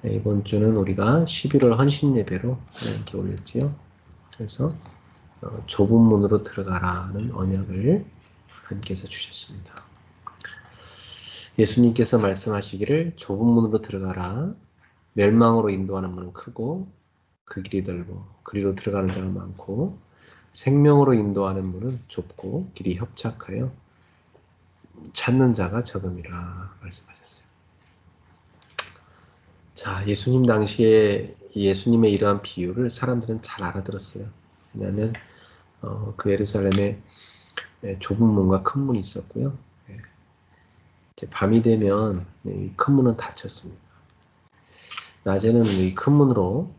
이번 주는 우리가 11월 헌신 예배로 이렇게 올렸지요. 그래서 좁은 문으로 들어가라는 언약을 하나님께서 주셨습니다. 예수님께서 말씀하시기를 좁은 문으로 들어가라. 멸망으로 인도하는 문은 크고 그 길이 넓고 그리로 들어가는 자가 많고 생명으로 인도하는 문은 좁고 길이 협착하여 찾는 자가 적음이라 말씀하셨어요. 자, 예수님 당시에 예수님의 이러한 비유를 사람들은 잘 알아들었어요. 왜냐하면 그 예루살렘에 좁은 문과 큰 문이 있었고요. 이제 밤이 되면 이 큰 문은 닫혔습니다. 낮에는 이 큰 문으로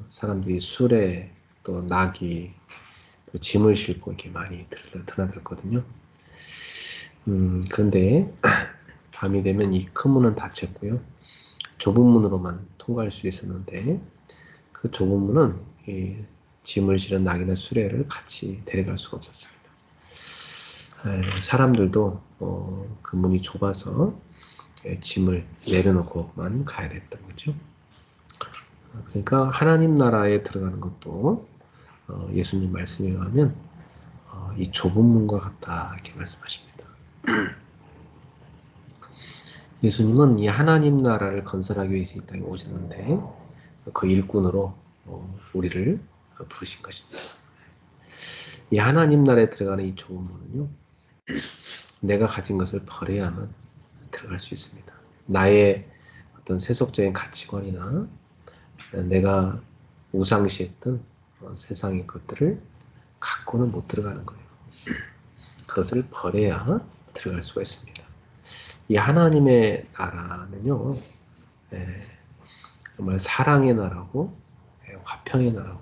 사람들이 수레 또 나귀 또 짐을 싣고 이렇게 많이 드나들었거든요. 그런데 밤이 되면 이 큰 문은 닫혔고요. 좁은 문으로만 통과할 수 있었는데 그 좁은 문은 이 짐을 실은 나귀나 수레를 같이 데려갈 수가 없었습니다. 사람들도 그 문이 좁아서 짐을 내려놓고만 가야 됐던 거죠. 그러니까 하나님 나라에 들어가는 것도 예수님 말씀에 의하면 이 좁은 문과 같다 이렇게 말씀하십니다. 예수님은 이 하나님 나라를 건설하기 위해서 이 땅에 오셨는데 그 일꾼으로 우리를 부르신 것입니다. 이 하나님 나라에 들어가는 이 좁은 문은요, 내가 가진 것을 버려야만 들어갈 수 있습니다. 나의 어떤 세속적인 가치관이나 내가 우상시했던 세상의 것들을 갖고는 못 들어가는 거예요. 그것을 버려야 들어갈 수가 있습니다. 이 하나님의 나라는요, 정말 사랑의 나라고 화평의 나라고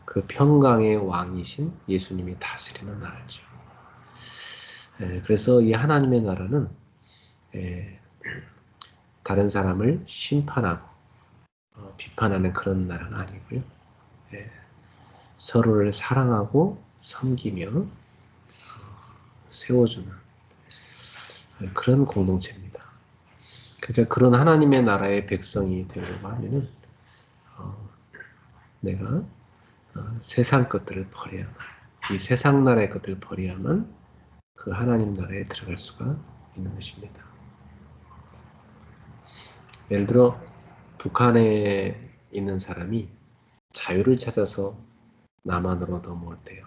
그 평강의 왕이신 예수님이 다스리는 나라죠. 그래서 이 하나님의 나라는 다른 사람을 심판하고 비판하는 그런 나라가 아니고요. 서로를 사랑하고 섬기며 세워주는 그런 공동체입니다. 그러니까 그런 하나님의 나라의 백성이 되려고 하면은 내가 세상 것들을 버려야만, 이 세상 나라의 것들을 버려야만 그 하나님 나라에 들어갈 수가 있는 것입니다. 예를 들어 북한에 있는 사람이 자유를 찾아서 남한으로 넘어올 때요.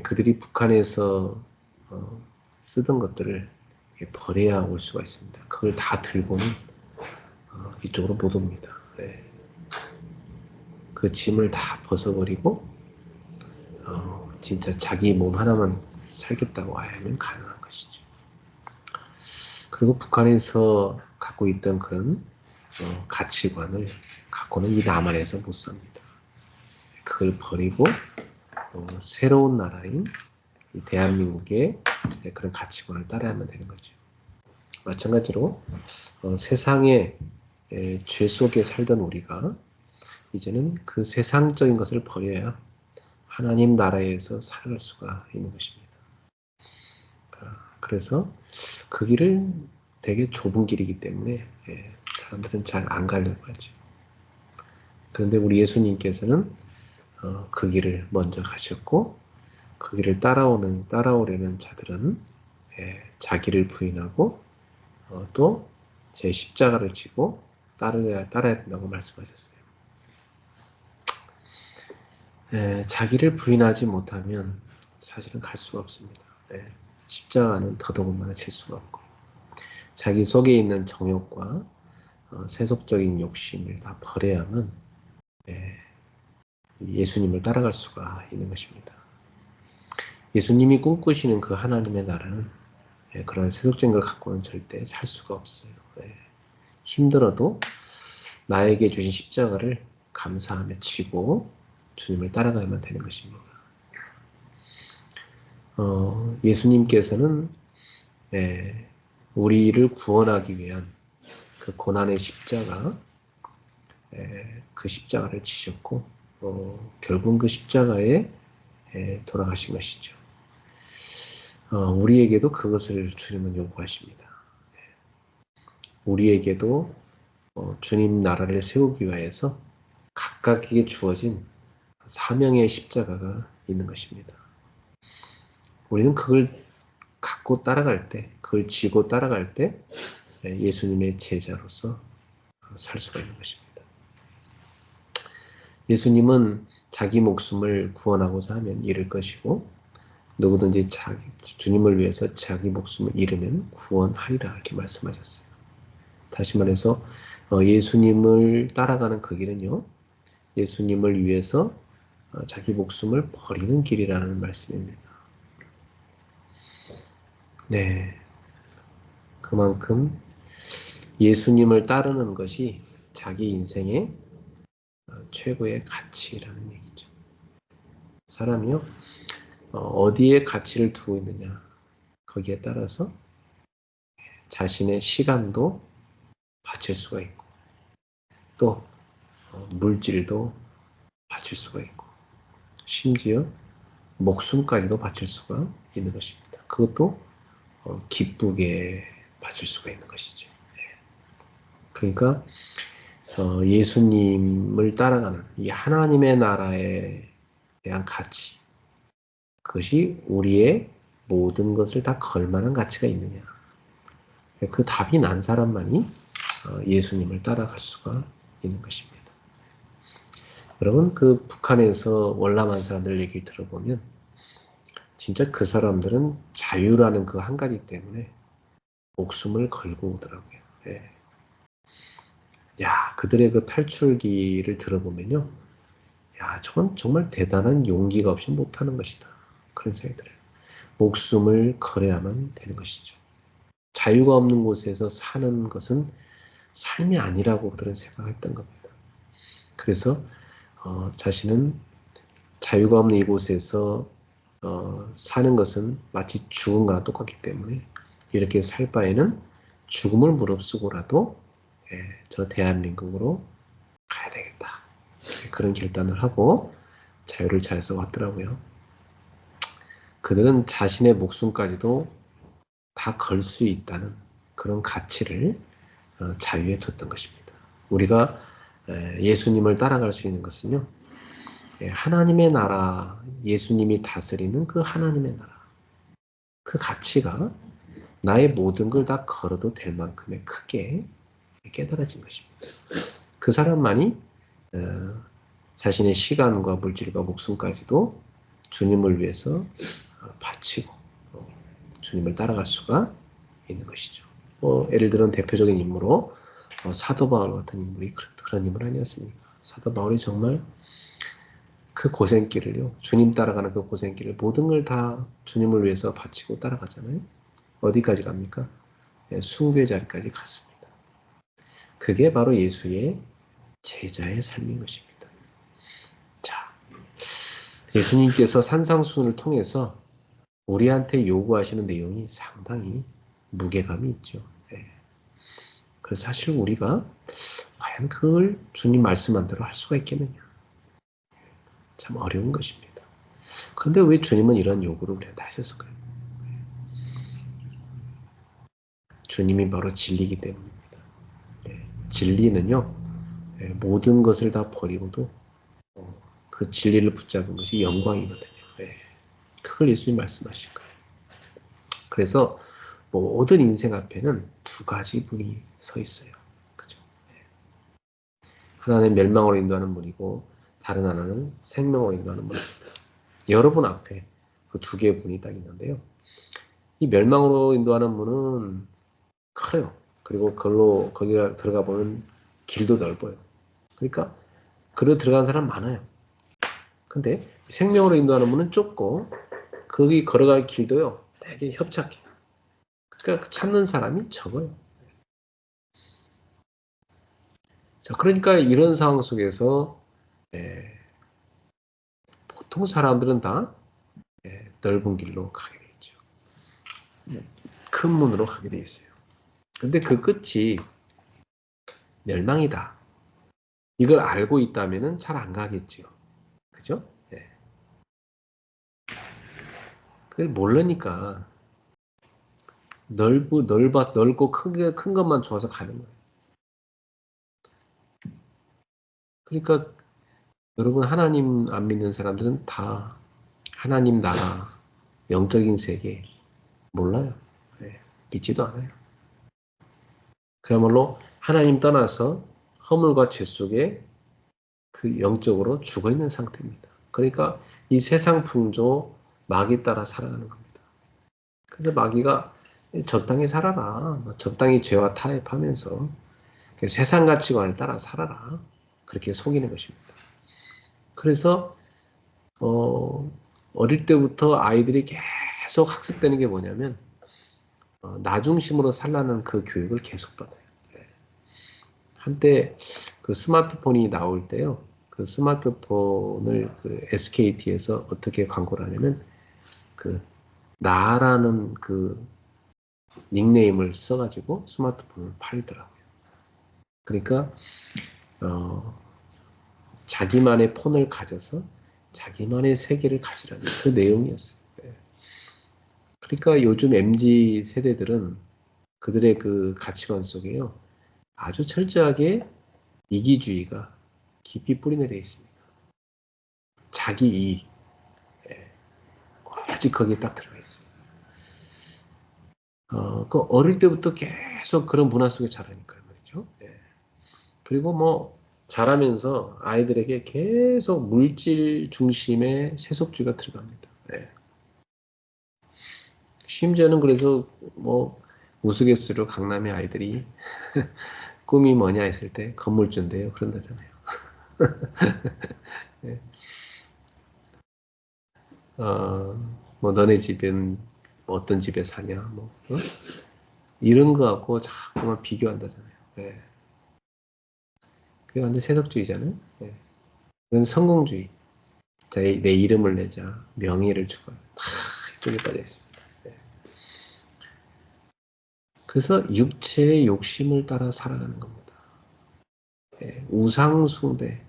그들이 북한에서 쓰던 것들을 버려야 올 수가 있습니다. 그걸 다 들고는 이쪽으로 못 옵니다. 그 짐을 다 벗어버리고 진짜 자기 몸 하나만 살겠다고 와야 하면 가능한 것이죠. 그리고 북한에서 갖고 있던 그런 가치관을 갖고는 이 남한에서 못 삽니다. 그걸 버리고 새로운 나라인 이 대한민국의 그런 가치관을 따라야만 되는 거죠. 마찬가지로 세상의 죄 속에 살던 우리가 이제는 그 세상적인 것을 버려야 하나님 나라에서 살아갈 수가 있는 것입니다. 그래서 그 길은 되게 좁은 길이기 때문에 사람들은 잘 안 가려고 하죠. 그런데 우리 예수님께서는 그 길을 먼저 가셨고 그 길을 따라오려는 자들은 자기를 부인하고 또 제 십자가를 지고 따라야 된다고 말씀하셨어요. 자기를 부인하지 못하면 사실은 갈 수가 없습니다. 십자가는 더더군다나 질 수가 없고 자기 속에 있는 정욕과 세속적인 욕심을 다 버려야만 예수님을 따라갈 수가 있는 것입니다. 예수님이 꿈꾸시는 그 하나님의 나라는 그런 세속적인 걸 갖고는 절대 살 수가 없어요. 힘들어도 나에게 주신 십자가를 감사하며 지고 주님을 따라가야만 되는 것입니다. 예수님께서는 우리를 구원하기 위한 그 고난의 십자가, 그 십자가를 지셨고 결국 그 십자가에 돌아가신 것이죠. 우리에게도 그것을 주님은 요구하십니다. 우리에게도 주님 나라를 세우기 위해서 각각에게 주어진 사명의 십자가가 있는 것입니다. 우리는 그걸 갖고 따라갈 때, 그걸 쥐고 따라갈 때 예수님의 제자로서 살 수가 있는 것입니다. 예수님은 자기 목숨을 구원하고자 하면 잃을 것이고 누구든지 주님을 위해서 자기 목숨을 잃으면 구원하리라 이렇게 말씀하셨어요. 다시 말해서 예수님을 따라가는 그 길은요. 예수님을 위해서 자기 목숨을 버리는 길이라는 말씀입니다. 네, 그만큼 예수님을 따르는 것이 자기 인생의 최고의 가치라는 얘기죠. 사람이요, 어디에 가치를 두고 있느냐, 거기에 따라서 자신의 시간도 바칠 수가 있고, 또 물질도 바칠 수가 있고, 심지어 목숨까지도 바칠 수가 있는 것입니다. 그것도 기쁘게 바칠 수가 있는 것이죠. 그러니까 예수님을 따라가는 이 하나님의 나라에 대한 가치, 그것이 우리의 모든 것을 다 걸만한 가치가 있느냐. 그 답이 난 사람만이 예수님을 따라갈 수가 있는 것입니다. 여러분, 그 북한에서 월남한 사람들 얘기를 들어보면 진짜 그 사람들은 자유라는 그 한 가지 때문에 목숨을 걸고 오더라고요. 예. 야, 그들의 그 탈출기를 들어보면요. 야, 저건 정말 대단한 용기가 없이 못하는 것이다. 그런 생각이 들어요. 목숨을 걸어야만 되는 것이죠. 자유가 없는 곳에서 사는 것은 삶이 아니라고 그들은 생각했던 겁니다. 그래서 자신은 자유가 없는 이곳에서 사는 것은 마치 죽은 거나 똑같기 때문에 이렇게 살 바에는 죽음을 무릅쓰고라도 저 대한민국으로 가야 되겠다. 그런 결단을 하고 자유를 찾아서 왔더라고요. 그들은 자신의 목숨까지도 다 걸 수 있다는 그런 가치를 자유에 뒀던 것입니다. 우리가 예수님을 따라갈 수 있는 것은요. 하나님의 나라, 예수님이 다스리는 그 하나님의 나라. 그 가치가 나의 모든 걸 다 걸어도 될 만큼의 크게 깨달아진 것입니다. 그 사람만이 자신의 시간과 물질과 목숨까지도 주님을 위해서 바치고 주님을 따라갈 수가 있는 것이죠. 예를 들어 대표적인 인물로 사도 바울 같은 인물이 그런 인물 아니었습니까? 사도 바울이 정말 그 고생길을요, 주님 따라가는 그 고생길을 모든 걸 다 주님을 위해서 바치고 따라가잖아요. 어디까지 갑니까? 숭배의 자리까지 갔습니다. 그게 바로 예수의 제자의 삶인 것입니다. 자, 예수님께서 산상수훈을 통해서 우리한테 요구하시는 내용이 상당히 무게감이 있죠. 그래서 사실 우리가 과연 그걸 주님 말씀한 대로 할 수가 있겠느냐. 참 어려운 것입니다. 그런데 왜 주님은 이런 요구를 우리한테 하셨을까요? 주님이 바로 진리이기 때문입니다. 진리는요, 모든 것을 다 버리고도 그 진리를 붙잡은 것이 영광이거든요. 그걸 예수님 말씀하신 거예요. 그래서 모든 인생 앞에는 두 가지 분이 서 있어요. 그죠? 하나는 멸망으로 인도하는 분이고 다른 하나는 생명으로 인도하는 분입니다. 여러분 앞에 그 두 개의 분이 딱 있는데요. 이 멸망으로 인도하는 분은 커요. 그리고 거기가 들어가 보면 길도 넓어요. 그러니까 그로 들어간 사람 많아요. 근데 생명으로 인도하는 문은 좁고 거기 걸어갈 길도요 되게 협착해요. 그러니까 찾는 사람이 적어요. 자, 그러니까 이런 상황 속에서 보통 사람들은 다 넓은 길로 가게 돼 있죠. 큰 문으로 가게 돼 있어요. 근데 그 끝이 멸망이다. 이걸 알고 있다면은 잘 안 가겠죠. 그죠? 그걸 모르니까 넓고 큰 것만 좋아서 가는 거예요. 그러니까 여러분 하나님 안 믿는 사람들은 다 하나님 나라, 영적인 세계 몰라요. 네, 믿지도 않아요. 그야말로 하나님 떠나서 허물과 죄 속에 그 영적으로 죽어있는 상태입니다. 그러니까 이 세상 풍조 마귀 따라 살아가는 겁니다. 그래서 마귀가 적당히 살아라. 적당히 죄와 타협하면서 세상 가치관을 따라 살아라. 그렇게 속이는 것입니다. 그래서 어릴 때부터 아이들이 계속 학습되는 게 뭐냐면 나 중심으로 살라는 그 교육을 계속 받아요. 한때 그 스마트폰이 나올 때요. 그 스마트폰을 그 SKT에서 어떻게 광고를 하냐면 그 나라는 그 닉네임을 써가지고 스마트폰을 팔더라고요. 그러니까 자기만의 폰을 가져서 자기만의 세계를 가지라는 그 내용이었어요. 그러니까 요즘 MZ 세대들은 그들의 그 가치관 속에요. 아주 철저하게 이기주의가 깊이 뿌리내려 있습니다. 자기 이익. 아직 거기에 딱 들어가 있어요. 그 어릴 때부터 계속 그런 문화 속에 자라니까요, 말이죠. 그리고 뭐 자라면서 아이들에게 계속 물질 중심의 세속주의가 들어갑니다. 심지어는 그래서 뭐 우스갯소리로 강남의 아이들이 꿈이 뭐냐 했을 때 건물주인데요, 그런다잖아요. 네. 뭐 너네 집은 뭐 어떤 집에 사냐, 뭐 이런 거 갖고 자꾸만 비교한다잖아요. 그게 완전 세속주의잖아요. 그건 성공주의. 내 이름을 내자, 명예를 추구하는 이쪽에 빠져 있습니다. 그래서 육체의 욕심을 따라 살아가는 겁니다. 우상숭배,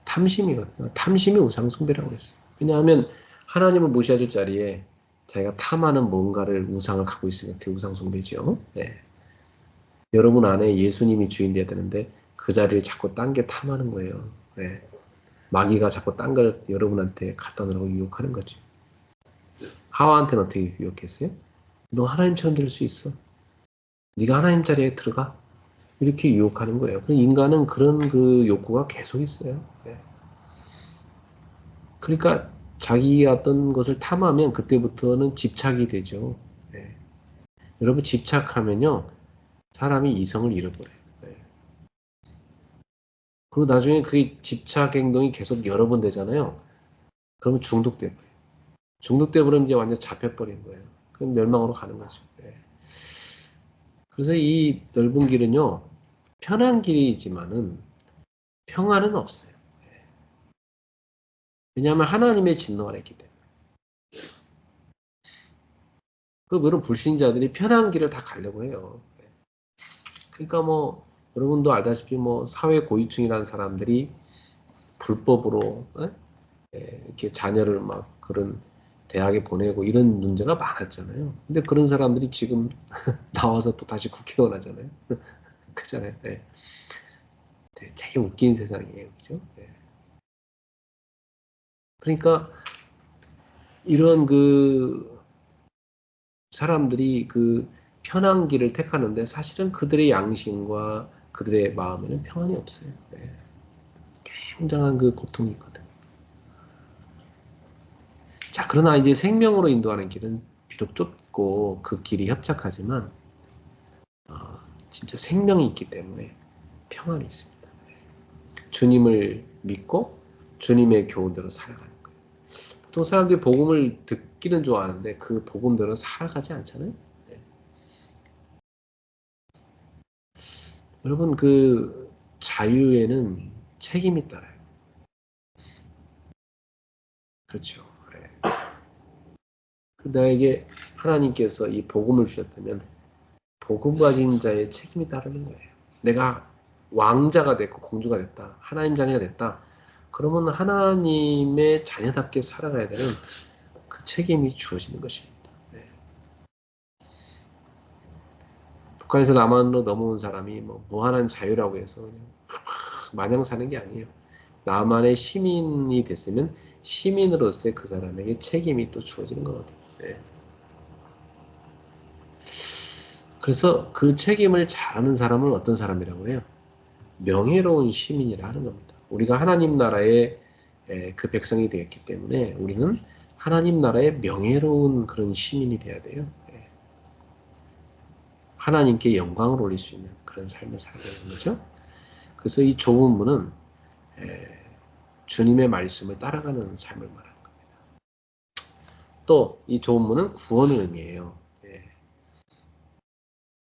탐심이거든요. 탐심이 우상숭배라고 했어요. 왜냐하면 하나님을 모셔야 될 자리에 자기가 탐하는 뭔가를 우상을 갖고 있으면 그게 우상숭배죠. 여러분 안에 예수님이 주인 돼야 되는데 그 자리를 자꾸 딴 게 탐하는 거예요. 마귀가 자꾸 딴 걸 여러분한테 갖다 놓으라고 유혹하는 거죠. 하와한테는 어떻게 유혹했어요? 너 하나님처럼 될 수 있어. 네가 하나님 자리에 들어가. 이렇게 유혹하는 거예요. 인간은 그런 그 욕구가 계속 있어요. 그러니까 자기가 어떤 것을 탐하면 그때부터는 집착이 되죠. 여러분 집착하면요. 사람이 이성을 잃어버려요. 그리고 나중에 그 집착 행동이 계속 여러 번 되잖아요. 그러면 중독돼 버려요. 중독돼 버리면 이제 완전 잡혀버린 거예요. 그럼 멸망으로 가는 거죠. 그래서 이 넓은 길은요. 편한 길이지만은 평안은 없어요. 왜냐하면 하나님의 진노가 있기 때문에. 물론 불신자들이 편한 길을 다 가려고 해요. 그러니까 뭐 여러분도 알다시피 뭐 사회 고위층이라는 사람들이 불법으로 이렇게 자녀를 막 그런 대학에 보내고 이런 문제가 많았잖아요. 근데 그런 사람들이 지금 나와서 또 다시 국회의원 하잖아요. 그잖아요. 되게 웃긴 세상이에요. 그죠? 그러니까 이런 그 사람들이 그 편한 길을 택하는데 사실은 그들의 양심과 그들의 마음에는 평안이 없어요. 굉장한 그 고통이 있거든요. 자, 그러나 이제 생명으로 인도하는 길은 비록 좁고 그 길이 협착하지만 진짜 생명이 있기 때문에 평안이 있습니다. 주님을 믿고 주님의 교훈대로 살아가는 거예요. 보통 사람들이 복음을 듣기는 좋아하는데 그 복음대로 살아가지 않잖아요. 여러분 그 자유에는 책임이 따라요. 그렇죠. 나에게 하나님께서 이 복음을 주셨다면 복음 가진 자의 책임이 따르는 거예요. 내가 왕자가 됐고 공주가 됐다. 하나님 자녀가 됐다. 그러면 하나님의 자녀답게 살아가야 되는 그 책임이 주어지는 것입니다. 북한에서 남한으로 넘어온 사람이 뭐 무한한 자유라고 해서 그냥 마냥 사는 게 아니에요. 남한의 시민이 됐으면 시민으로서의 그 사람에게 책임이 또 주어지는 거거든요. 네. 그래서 그 책임을 잘하는 사람은 어떤 사람이라고 해요? 명예로운 시민이라 하는 겁니다. 우리가 하나님 나라의 그 백성이 되었기 때문에 우리는 하나님 나라의 명예로운 그런 시민이 돼야 돼요. 하나님께 영광을 올릴 수 있는 그런 삶을 살아야 되는 거죠. 그래서 이 좁은 문은 주님의 말씀을 따라가는 삶을 말하는 겁니다. 또 이 좁은 문은 구원을 의미해요.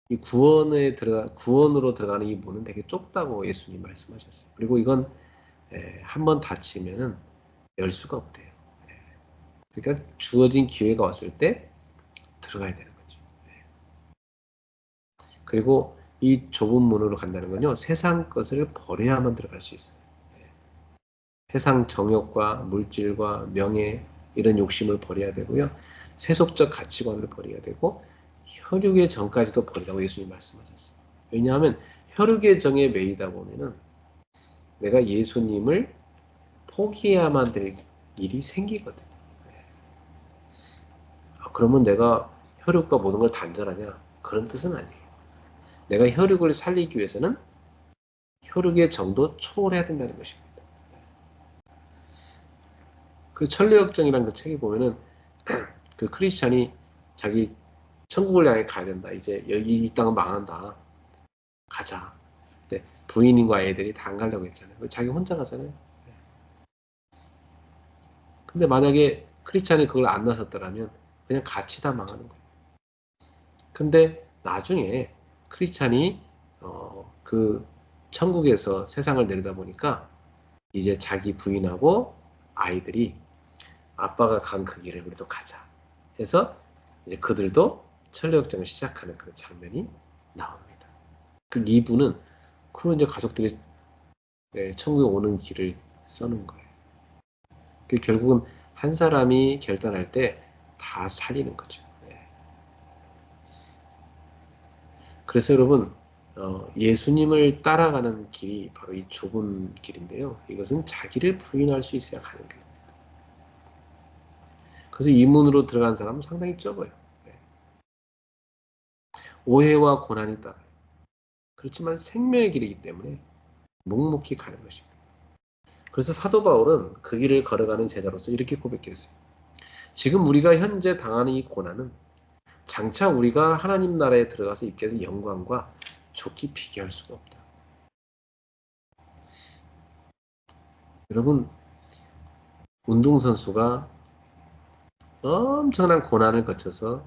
이 구원으로 들어가는 이 문은 되게 좁다고 예수님 말씀하셨어요. 그리고 이건 한번 닫히면은 열 수가 없대요. 그러니까 주어진 기회가 왔을 때 들어가야 되는 거죠. 그리고 이 좁은 문으로 간다는 건요, 세상 것을 버려야만 들어갈 수 있어요. 세상 정욕과 물질과 명예 이런 욕심을 버려야 되고요, 세속적 가치관을 버려야 되고 혈육의 정까지도 버리라고 예수님 말씀하셨어요. 왜냐하면 혈육의 정에 매이다 보면은 내가 예수님을 포기해야만 될 일이 생기거든요. 그러면 내가 혈육과 모든 걸 단절하냐? 그런 뜻은 아니에요. 내가 혈육을 살리기 위해서는 혈육의 정도 초월해야 된다는 것입니다. 그 천리역정이라는 그 책에 보면은 그 크리스찬이 자기 천국을 향해 가야 된다. 이제 여기 이 땅은 망한다. 가자. 근데 부인과 애들이 다 안 가려고 했잖아요. 자기 혼자 가잖아요. 근데 만약에 크리스찬이 그걸 안 나섰더라면 그냥 같이 다 망하는 거예요. 근데 나중에 크리스찬이 그 천국에서 세상을 내려다보니까 이제 자기 부인하고 아이들이 아빠가 간 그 길을 우리도 가자 해서 이제 그들도 천리역정을 시작하는 그런 장면이 나옵니다. 그 2부는 그 이제 가족들이 천국에 오는 길을 써는 거예요. 그 결국은 한 사람이 결단할 때 다 살리는 거죠. 그래서 여러분 예수님을 따라가는 길이 바로 이 좁은 길인데요. 이것은 자기를 부인할 수 있어야 가는 길입니다. 그래서 이 문으로 들어간 사람은 상당히 적어요. 오해와 고난이 따라요. 그렇지만 생명의 길이기 때문에 묵묵히 가는 것입니다. 그래서 사도 바울은 그 길을 걸어가는 제자로서 이렇게 고백했어요. 지금 우리가 현재 당하는 이 고난은 장차 우리가 하나님 나라에 들어가서 입게 될 영광과 좋게 비교할 수가 없다. 여러분, 운동선수가 엄청난 고난을 거쳐서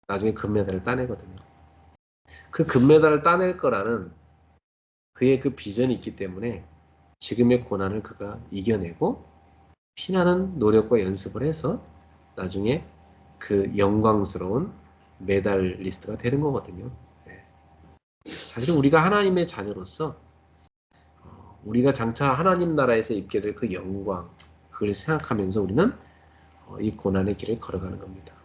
나중에 금메달을 따내거든요. 그 금메달을 따낼 거라는 그의 그 비전이 있기 때문에 지금의 고난을 그가 이겨내고 피나는 노력과 연습을 해서 나중에 그 영광스러운 메달리스트가 되는 거거든요. 사실은 우리가 하나님의 자녀로서 우리가 장차 하나님 나라에서 입게 될 그 영광, 그걸 생각하면서 우리는 이 고난의 길을 걸어가는 겁니다.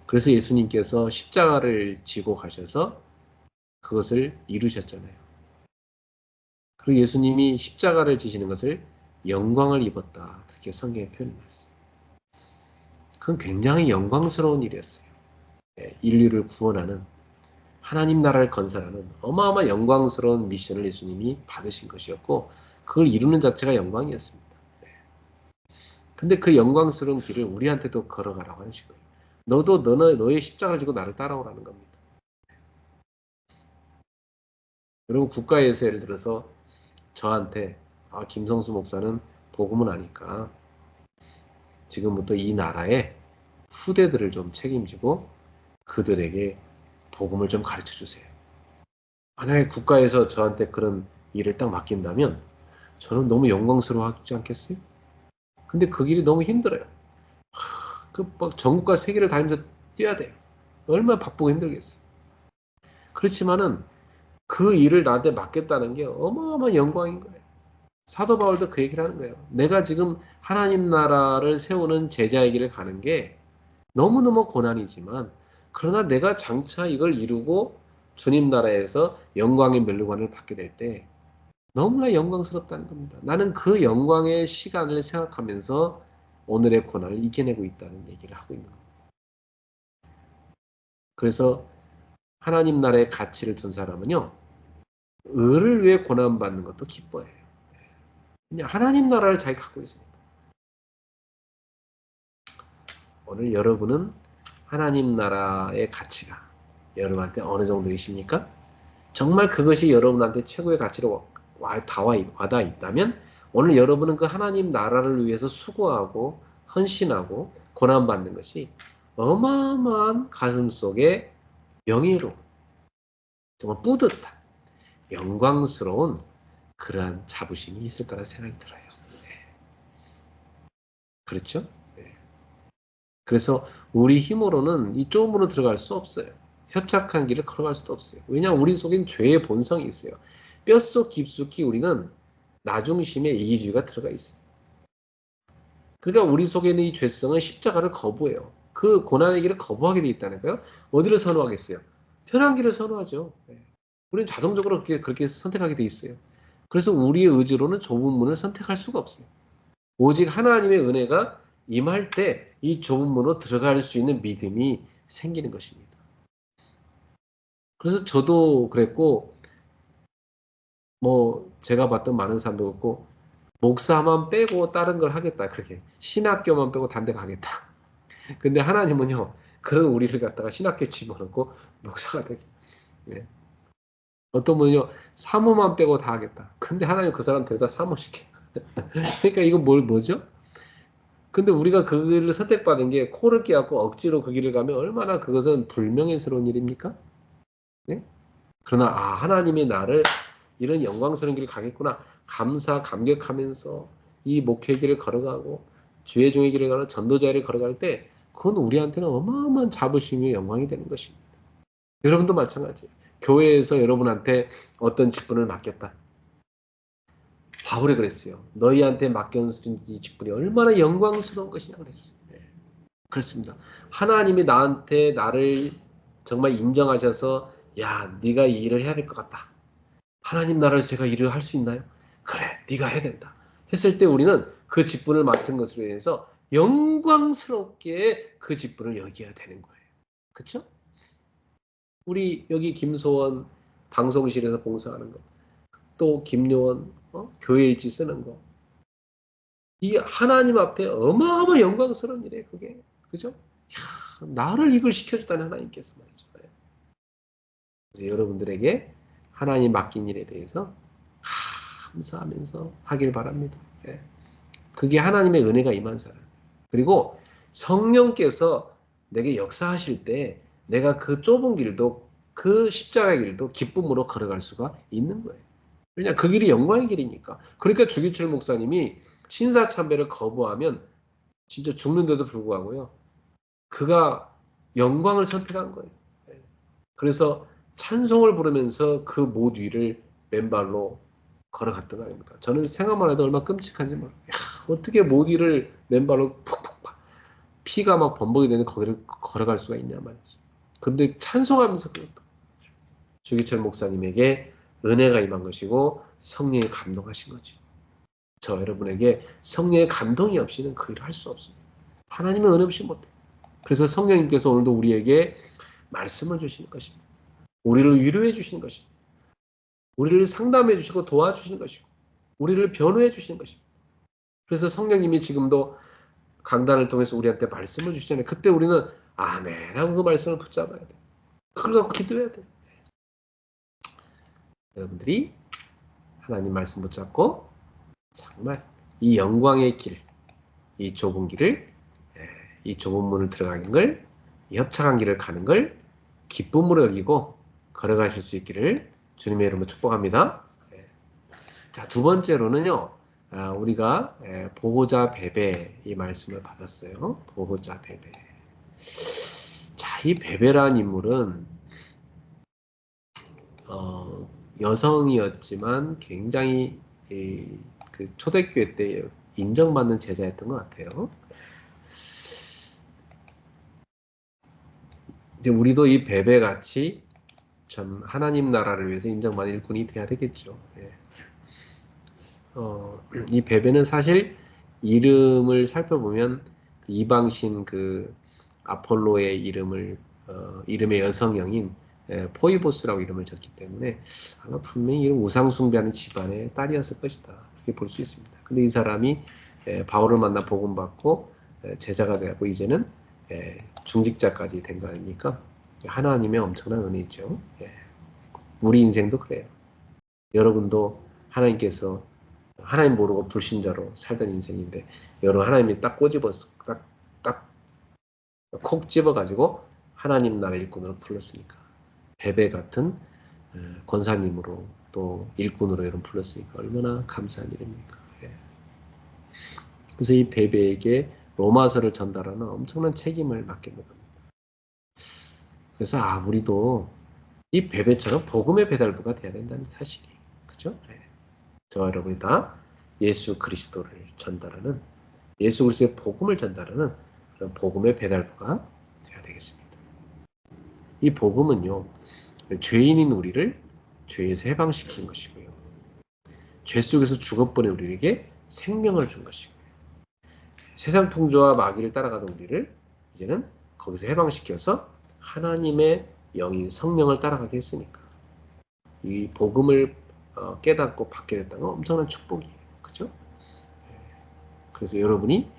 그래서 예수님께서 십자가를 지고 가셔서 그것을 이루셨잖아요. 그리고 예수님이 십자가를 지시는 것을 영광을 입었다. 그렇게 성경에 표현했어요. 그건 굉장히 영광스러운 일이었어요. 인류를 구원하는 하나님 나라를 건설하는 어마어마한 영광스러운 미션을 예수님이 받으신 것이었고 그걸 이루는 자체가 영광이었습니다. 근데 그 영광스러운 길을 우리한테도 걸어가라고 하는 거예요. 너도 너의 십자가를 지고 나를 따라오라는 겁니다. 여러분 국가에서 예를 들어서 저한테 김성수 목사는 복음은 아니까 지금부터 이 나라의 후대들을 좀 책임지고 그들에게 복음을 좀 가르쳐 주세요. 만약에 국가에서 저한테 그런 일을 딱 맡긴다면 저는 너무 영광스러워하지 않겠어요? 근데 그 길이 너무 힘들어요. 전국과 세계를 다니면서 뛰어야 돼요. 얼마나 바쁘고 힘들겠어요. 그렇지만은 그 일을 나한테 맡겼다는 게 어마어마한 영광인 거예요. 사도 바울도 그 얘기를 하는 거예요. 내가 지금 하나님 나라를 세우는 제자의 길을 가는 게 너무너무 고난이지만 그러나 내가 장차 이걸 이루고 주님 나라에서 영광의 멸류관을 받게 될 때 너무나 영광스럽다는 겁니다. 나는 그 영광의 시간을 생각하면서 오늘의 고난을 이겨내고 있다는 얘기를 하고 있는 겁니다. 그래서 하나님 나라의 가치를 둔 사람은요, 의를 위해 고난받는 것도 기뻐해요. 그냥 하나님 나라를 잘 갖고 있습니다. 오늘 여러분은 하나님 나라의 가치가 여러분한테 어느 정도이십니까? 정말 그것이 여러분한테 최고의 가치로 와닿아 있다면 오늘 여러분은 그 하나님 나라를 위해서 수고하고 헌신하고 고난받는 것이 어마어마한 가슴 속에 명예로 정말 뿌듯한 영광스러운 그러한 자부심이 있을 거라 생각이 들어요. 네. 그렇죠? 네. 그래서 우리 힘으로는 이 좁은 문으로 들어갈 수 없어요. 협착한 길을 걸어갈 수도 없어요. 왜냐하면 우리 속엔 죄의 본성이 있어요. 뼛속 깊숙이 우리는 나중심의 이기주의가 들어가 있어요. 그러니까 우리 속에 있는 이 죄성은 십자가를 거부해요. 그 고난의 길을 거부하게 돼 있다는 거예요. 어디를 선호하겠어요? 편한 길을 선호하죠. 우리는 자동적으로 그렇게 선택하게 돼 있어요. 그래서 우리의 의지로는 좁은 문을 선택할 수가 없어요. 오직 하나님의 은혜가 임할 때 이 좁은 문으로 들어갈 수 있는 믿음이 생기는 것입니다. 그래서 저도 그랬고, 뭐 제가 봤던 많은 사람도 그렇고, 목사만 빼고 다른 걸 하겠다. 그렇게 신학교만 빼고 다른 데 가겠다. 근데 하나님은요, 그런 우리를 갖다가 신학교에 집어넣고 목사가 되게. 예. 어떤 분은요, 사모만 빼고 다 하겠다. 근데 하나님 그 사람 데려다 사모시켜. 그러니까 이건 뭐죠? 근데 우리가 그 길을 선택받은 게 코를 끼얹고 억지로 그 길을 가면 얼마나 그것은 불명예스러운 일입니까? 네? 그러나 하나님이 나를 이런 영광스러운 길을 가겠구나. 감격하면서 이 목회 길을 걸어가고 주의 종의 길을 가는 전도자의 길을 걸어갈 때 그건 우리한테는 어마어마한 자부심이 영광이 되는 것입니다. 여러분도 마찬가지예요. 교회에서 여러분한테 어떤 직분을 맡겼다. 바울이 그랬어요. 너희한테 맡겨준 이 직분이 얼마나 영광스러운 것이냐 그랬어요. 네. 그렇습니다. 하나님이 나를 정말 인정하셔서 야, 네가 이 일을 해야 될 것 같다. 하나님 나라에서 제가 일을 할 수 있나요? 그래, 네가 해야 된다. 했을 때 우리는 그 직분을 맡은 것으로 인해서 영광스럽게 그 직분을 여겨야 되는 거예요. 그렇죠? 우리 여기 김소원 방송실에서 봉사하는 거, 또 김요원 교회 일지 쓰는 거, 이 하나님 앞에 어마어마 영광스러운 일이에요. 그게 그죠? 야, 나를 이걸 시켜주다는 하나님께서 말이죠. 그래서 여러분들에게 하나님 맡긴 일에 대해서 감사하면서 하길 바랍니다. 예. 그게 하나님의 은혜가 임한 사람. 그리고 성령께서 내게 역사하실 때 내가 그 좁은 길도 그 십자가의 길도 기쁨으로 걸어갈 수가 있는 거예요. 왜냐 그 길이 영광의 길이니까. 그러니까 주기철 목사님이 신사참배를 거부하면 진짜 죽는데도 불구하고요. 그가 영광을 선택한 거예요. 예. 그래서 찬송을 부르면서 그 못 위를 맨발로 걸어갔던 거 아닙니까? 저는 생각만 해도 얼마나 끔찍한지 몰라요. 어떻게 못 위를 맨발로 푹푹 피가 막 범벅이 되는 거기를 걸어갈 수가 있냐 말이죠. 근데 찬송하면서 그것도 주기철 목사님에게 은혜가 임한 것이고 성령이 감동하신 거죠. 저 여러분에게 성령의 감동이 없이는 그 일을 할 수 없습니다. 하나님의 은혜 없이 못해요. 그래서 성령님께서 오늘도 우리에게 말씀을 주시는 것입니다. 우리를 위로해 주시는 것입니다. 우리를 상담해 주시고 도와주시는 것이고 우리를 변호해 주시는 것입니다. 그래서 성령님이 지금도 강단을 통해서 우리한테 말씀을 주시잖아요. 그때 우리는 아멘 하고 그 말씀을 붙잡아야 돼요. 그걸 갖고 기도해야 돼요. 여러분들이 하나님 말씀 붙잡고 정말 이 영광의 길, 이 좁은 길을, 이 좁은 문을 들어가는 걸, 이 협착한 길을 가는 걸 기쁨으로 여기고 걸어가실 수 있기를 주님의 이름으로 축복합니다. 자, 두 번째로는요, 우리가 보호자 베베 이 말씀을 받았어요. 보호자 베베. 자, 이 베베라는 인물은 여성이었지만 굉장히 그 초대교회 때 인정받는 제자였던 것 같아요. 이제 우리도 이 베베 같이 참 하나님 나라를 위해서 인정받는 일꾼이 돼야 되겠죠. 예. 이 베베는 사실 이름을 살펴보면 그 이방신 그 아폴로의 이름의 여성형인 포이보스라고 이름을 졌기 때문에 아마 분명히 이런 우상숭배하는 집안의 딸이었을 것이다. 그렇게 볼 수 있습니다. 근데 이 사람이 바울을 만나 복음받고 제자가 되고 이제는 중직자까지 된 거 아닙니까? 하나님의 엄청난 은혜죠. 우리 인생도 그래요. 여러분도 하나님께서 하나님 모르고 불신자로 살던 인생인데 여러분 하나님이 딱 꼬집어서 딱 콕 집어가지고 하나님 나라 일꾼으로 불렀으니까 베베 같은 권사님으로 또 일꾼으로 여러분 불렀으니까 얼마나 감사한 일입니까? 그래서 이 베베에게 로마서를 전달하는 엄청난 책임을 맡게 됩니다. 그래서 우리도 이 베베처럼 복음의 배달부가 돼야 된다는 사실이 그죠? 저와 여러분이 다 예수 그리스도를 전달하는 예수 그리스도의 복음을 전달하는 그런 복음의 배달부가 되어야 되겠습니다. 이 복음은요, 죄인인 우리를 죄에서 해방시키는 것이고요. 죄 속에서 죽어버린 우리에게 생명을 준 것이고요. 세상 풍조와 마귀를 따라가던 우리를 이제는 거기서 해방시켜서 하나님의 영인 성령을 따라가게 했으니까 이 복음을 깨닫고 받게 됐다는 건 엄청난 축복이에요. 그죠? 그래서 여러분이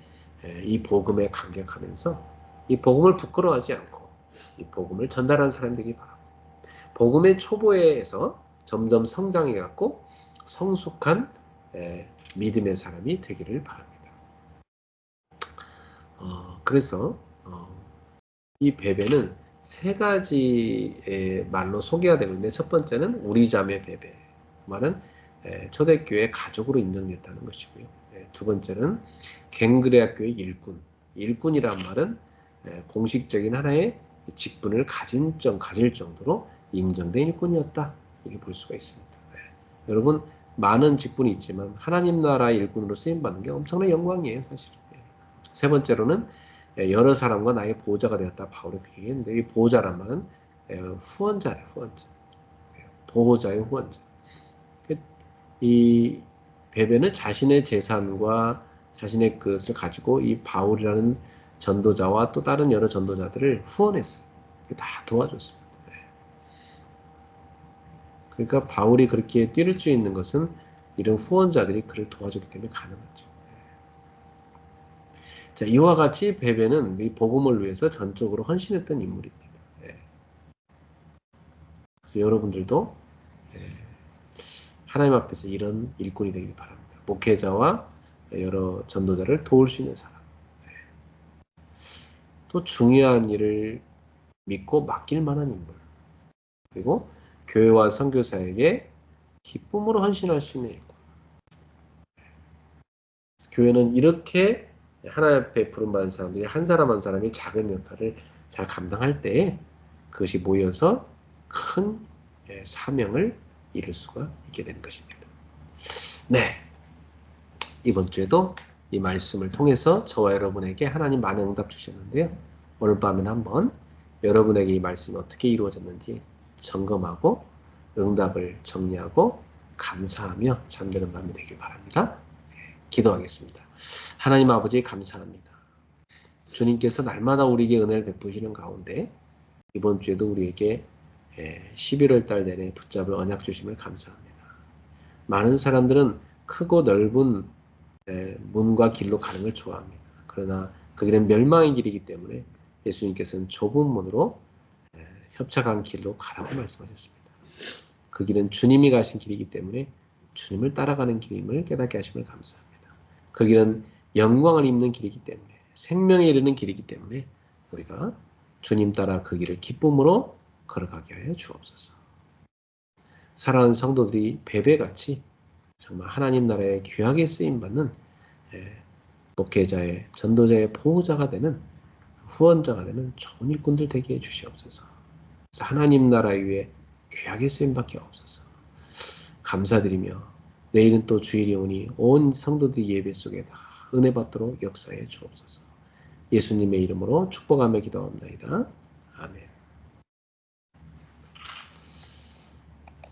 이 복음에 감격하면서 이 복음을 부끄러워하지 않고 이 복음을 전달하는 사람이 되기 바랍니다. 복음의 초보에서 점점 성장해갖고 성숙한 믿음의 사람이 되기를 바랍니다. 그래서 이 베베는 세 가지의 말로 소개가 되고 있는데 첫 번째는 우리 자매 베베 말은 초대교회 가족으로 인정됐다는 것이고요. 두 번째는 갱그레아 교회 일꾼이란 말은 공식적인 하나의 직분을 가질 정도로 인정된 일꾼이었다. 이렇게 볼 수가 있습니다. 여러분 많은 직분이 있지만 하나님 나라의 일꾼으로 쓰임받는 게 엄청난 영광이에요. 사실. 세 번째로는 여러 사람과 나의 보호자가 되었다. 바울이 그렇게 얘기했는데 이 보호자란 말은 후원자예요. 후원자. 보호자의 후원자. 이 베베는 자신의 재산과 자신의 것을 가지고 이 바울이라는 전도자와 또 다른 여러 전도자들을 후원했어요. 다 도와줬습니다. 그러니까 바울이 그렇게 뛰를 수 있는 것은 이런 후원자들이 그를 도와줬기 때문에 가능하죠. 자, 이와 같이 베베는 이 복음을 위해서 전적으로 헌신했던 인물입니다. 그래서 여러분들도 하나님 앞에서 이런 일꾼이 되길 바랍니다. 목회자와 여러 전도자를 도울 수 있는 사람. 또 중요한 일을 믿고 맡길 만한 인물. 그리고 교회와 선교사에게 기쁨으로 헌신할 수 있는 일꾼. 교회는 이렇게 하나님 앞에 부름받은 사람들이 한 사람 한 사람이 작은 역할을 잘 감당할 때 그것이 모여서 큰 사명을 이룰 수가 있게 되는 것입니다. 네, 이번 주에도 이 말씀을 통해서 저와 여러분에게 하나님 많은 응답 주셨는데요. 오늘 밤에는 한번 여러분에게 이 말씀이 어떻게 이루어졌는지 점검하고 응답을 정리하고 감사하며 잠드는 밤이 되길 바랍니다. 기도하겠습니다. 하나님 아버지 감사합니다. 주님께서 날마다 우리에게 은혜를 베푸시는 가운데 이번 주에도 우리에게 11월 달 내내 붙잡을 언약 주심을 감사합니다. 많은 사람들은 크고 넓은 문과 길로 가는 걸 좋아합니다. 그러나 그 길은 멸망의 길이기 때문에 예수님께서는 좁은 문으로 협착한 길로 가라고 말씀하셨습니다. 그 길은 주님이 가신 길이기 때문에 주님을 따라가는 길임을 깨닫게 하심을 감사합니다. 그 길은 영광을 입는 길이기 때문에 생명에 이르는 길이기 때문에 우리가 주님 따라 그 길을 기쁨으로 걸어가게 하여 주옵소서. 사랑하는 성도들이 베베같이 정말 하나님 나라에 귀하게 쓰임받는 목회자의 전도자의 보호자가 되는 후원자가 되는 좋은 일꾼들 되게 해주시옵소서. 그래서 하나님 나라 위에 귀하게 쓰임받게 하옵소서. 감사드리며 내일은 또 주일이 오니 온 성도들의 예배 속에 다 은혜 받도록 역사해 주옵소서. 예수님의 이름으로 축복하며 기도합니다. 아멘.